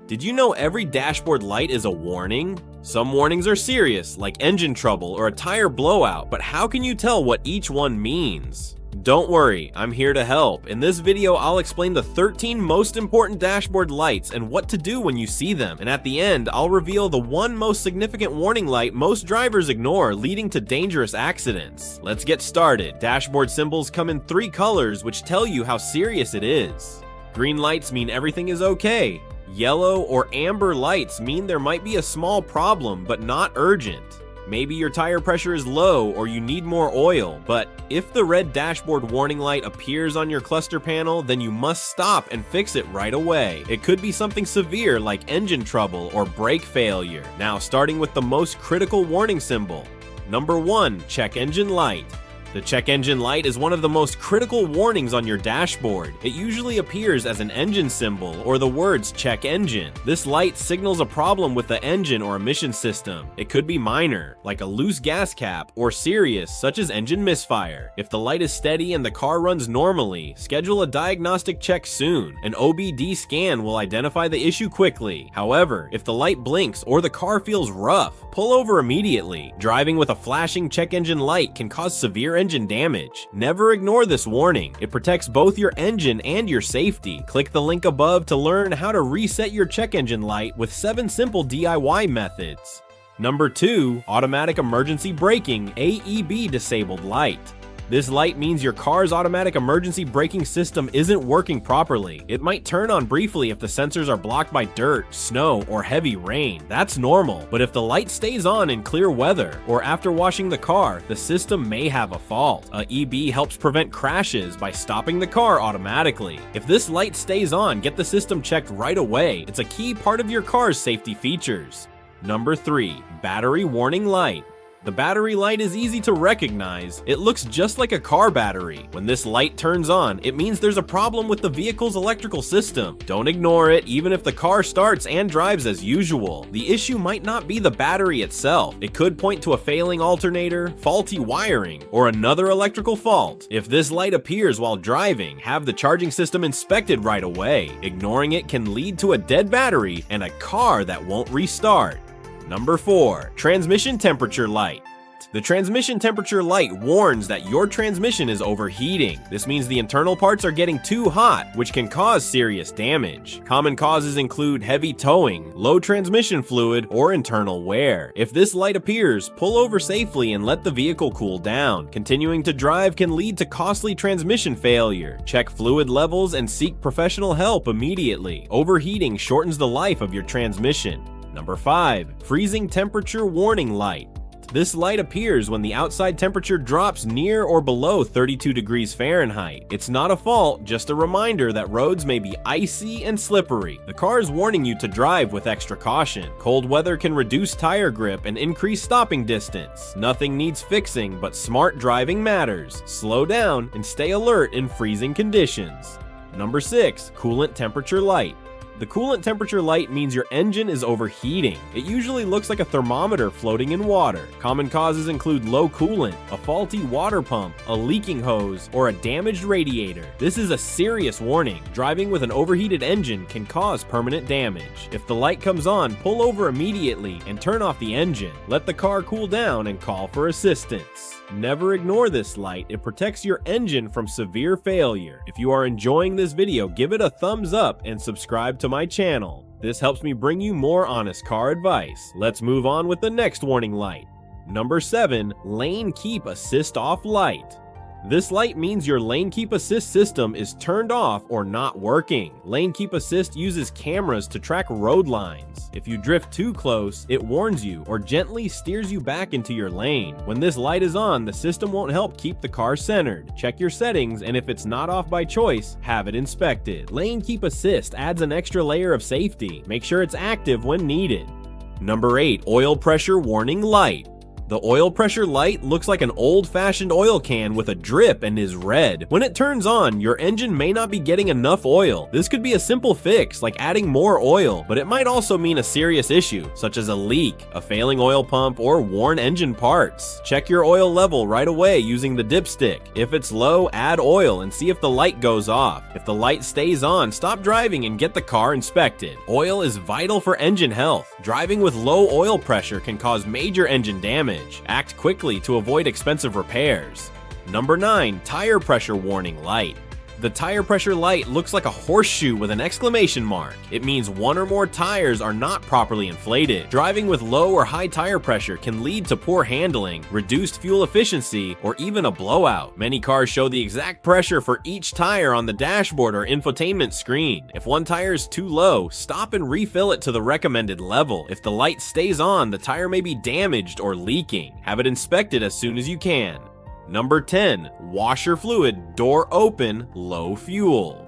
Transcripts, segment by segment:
Did you know every dashboard light is a warning? Some warnings are serious, like engine trouble or a tire blowout, but how can you tell what each one means? Don't worry, I'm here to help. In this video, I'll explain the 13 most important dashboard lights and what to do when you see them. And at the end, I'll reveal the one most significant warning light most drivers ignore, leading to dangerous accidents. Let's get started. Dashboard symbols come in 3 colors, which tell you how serious it is. Green lights mean everything is okay. Yellow or amber lights mean there might be a small problem, but not urgent. Maybe your tire pressure is low or you need more oil, but if the red dashboard warning light appears on your cluster panel, then you must stop and fix it right away. It could be something severe like engine trouble or brake failure. Now, starting with the most critical warning symbol. Number 1, check engine light. The check engine light is one of the most critical warnings on your dashboard. It usually appears as an engine symbol or the words check engine. This light signals a problem with the engine or emission system. It could be minor, like a loose gas cap, or serious, such as engine misfire. If the light is steady and the car runs normally, schedule a diagnostic check soon. An OBD scan will identify the issue quickly. However, if the light blinks or the car feels rough, pull over immediately. Driving with a flashing check engine light can cause severe engine damage. Never ignore this warning. It protects both your engine and your safety. Click the link above to learn how to reset your check engine light with 7 simple DIY methods. Number 2, automatic emergency braking AEB disabled light. This light means your car's automatic emergency braking system isn't working properly. It might turn on briefly if the sensors are blocked by dirt, snow, or heavy rain. That's normal, but if the light stays on in clear weather or after washing the car, the system may have a fault. AEB helps prevent crashes by stopping the car automatically. If this light stays on, get the system checked right away. It's a key part of your car's safety features. Number 3, battery warning light. The battery light is easy to recognize. It looks just like a car battery. When this light turns on, it means there's a problem with the vehicle's electrical system. Don't ignore it, even if the car starts and drives as usual. The issue might not be the battery itself. It could point to a failing alternator, faulty wiring, or another electrical fault. If this light appears while driving, have the charging system inspected right away. Ignoring it can lead to a dead battery and a car that won't restart. Number 4, transmission temperature light. The transmission temperature light warns that your transmission is overheating. This means the internal parts are getting too hot, which can cause serious damage. Common causes include heavy towing, low transmission fluid, or internal wear. If this light appears, pull over safely and let the vehicle cool down. Continuing to drive can lead to costly transmission failure. Check fluid levels and seek professional help immediately. Overheating shortens the life of your transmission. Number 5, freezing temperature warning light. This light appears when the outside temperature drops near or below 32 degrees Fahrenheit. It's not a fault, just a reminder that roads may be icy and slippery. The car is warning you to drive with extra caution. Cold weather can reduce tire grip and increase stopping distance. Nothing needs fixing, but smart driving matters. Slow down and stay alert in freezing conditions. Number 6, coolant temperature light. The coolant temperature light means your engine is overheating. It usually looks like a thermometer floating in water. Common causes include low coolant, a faulty water pump, a leaking hose, or a damaged radiator. This is a serious warning. Driving with an overheated engine can cause permanent damage. If the light comes on, pull over immediately and turn off the engine. Let the car cool down and call for assistance. Never ignore this light. It protects your engine from severe failure. If you are enjoying this video, give it a thumbs up and subscribe to my channel. This helps me bring you more honest car advice. Let's move on with the next warning light. Number 7, lane keep assist off light. This light means your lane keep assist system is turned off or not working. Lane keep assist uses cameras to track road lines. If you drift too close, it warns you or gently steers you back into your lane. When this light is on, the system won't help keep the car centered. Check your settings, and if it's not off by choice, have it inspected. Lane keep assist adds an extra layer of safety. Make sure it's active when needed. Number 8, oil pressure warning light. The oil pressure light looks like an old-fashioned oil can with a drip and is red. When it turns on, your engine may not be getting enough oil. This could be a simple fix, like adding more oil, but it might also mean a serious issue, such as a leak, a failing oil pump, or worn engine parts. Check your oil level right away using the dipstick. If it's low, add oil and see if the light goes off. If the light stays on, stop driving and get the car inspected. Oil is vital for engine health. Driving with low oil pressure can cause major engine damage. Act quickly to avoid expensive repairs. Number 9. Tire pressure warning light. The tire pressure light looks like a horseshoe with an exclamation mark. It means one or more tires are not properly inflated. Driving with low or high tire pressure can lead to poor handling, reduced fuel efficiency, or even a blowout. Many cars show the exact pressure for each tire on the dashboard or infotainment screen. If one tire is too low, stop and refill it to the recommended level. If the light stays on, the tire may be damaged or leaking. Have it inspected as soon as you can. Number 10. Washer fluid, door open, low fuel.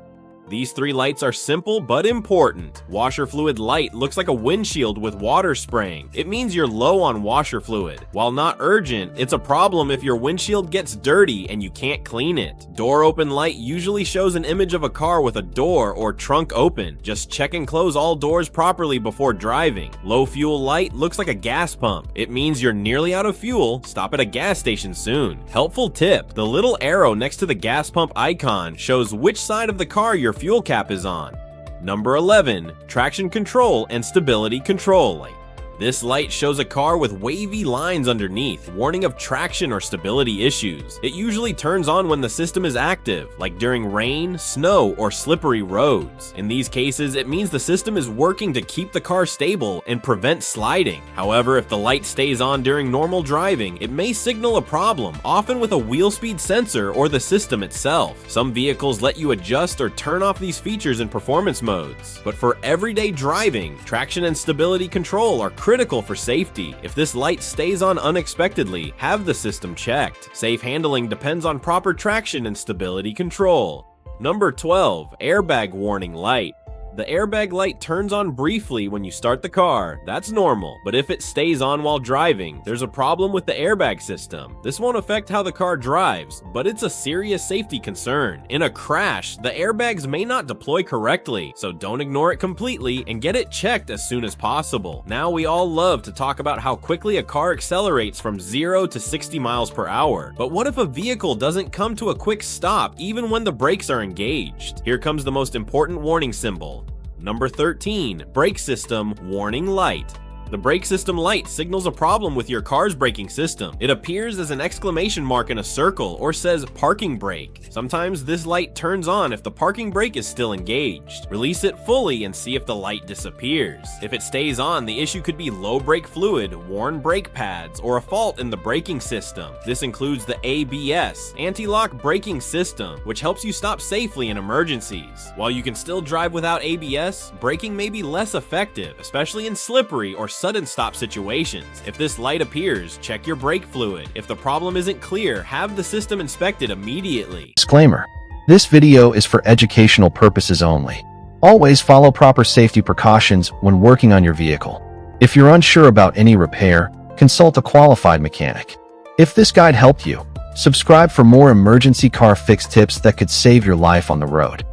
These 3 lights are simple but important. Washer fluid light looks like a windshield with water spraying. It means you're low on washer fluid. While not urgent, it's a problem if your windshield gets dirty and you can't clean it. Door open light usually shows an image of a car with a door or trunk open. Just check and close all doors properly before driving. Low fuel light looks like a gas pump. It means you're nearly out of fuel. Stop at a gas station soon. Helpful tip: the little arrow next to the gas pump icon shows which side of the car your fuel cap is on. Number 11. Traction control and stability control light. This light shows a car with wavy lines underneath, warning of traction or stability issues. It usually turns on when the system is active, like during rain, snow, or slippery roads. In these cases, it means the system is working to keep the car stable and prevent sliding. However, if the light stays on during normal driving, it may signal a problem, often with a wheel speed sensor or the system itself. Some vehicles let you adjust or turn off these features in performance modes. But for everyday driving, traction and stability control are critical for safety. If this light stays on unexpectedly, have the system checked. Safe handling depends on proper traction and stability control. Number 12. Airbag warning light. The airbag light turns on briefly when you start the car. That's normal, but if it stays on while driving, there's a problem with the airbag system. This won't affect how the car drives, but it's a serious safety concern. In a crash, the airbags may not deploy correctly, so don't ignore it completely and get it checked as soon as possible. Now we all love to talk about how quickly a car accelerates from 0 to 60 miles per hour, but what if a vehicle doesn't come to a quick stop even when the brakes are engaged? Here comes the most important warning symbol. Number 13. Brake system warning light. The brake system light signals a problem with your car's braking system. It appears as an exclamation mark in a circle or says parking brake. Sometimes this light turns on if the parking brake is still engaged. Release it fully and see if the light disappears. If it stays on, the issue could be low brake fluid, worn brake pads, or a fault in the braking system. This includes the ABS, anti-lock braking system, which helps you stop safely in emergencies. While you can still drive without ABS, braking may be less effective, especially in slippery or sudden stop situations. If this light appears, check your brake fluid. If the problem isn't clear, have the system inspected immediately. Disclaimer: this video is for educational purposes only. Always follow proper safety precautions when working on your vehicle. If you're unsure about any repair, consult a qualified mechanic. If this guide helped you, subscribe for more emergency car fix tips that could save your life on the road.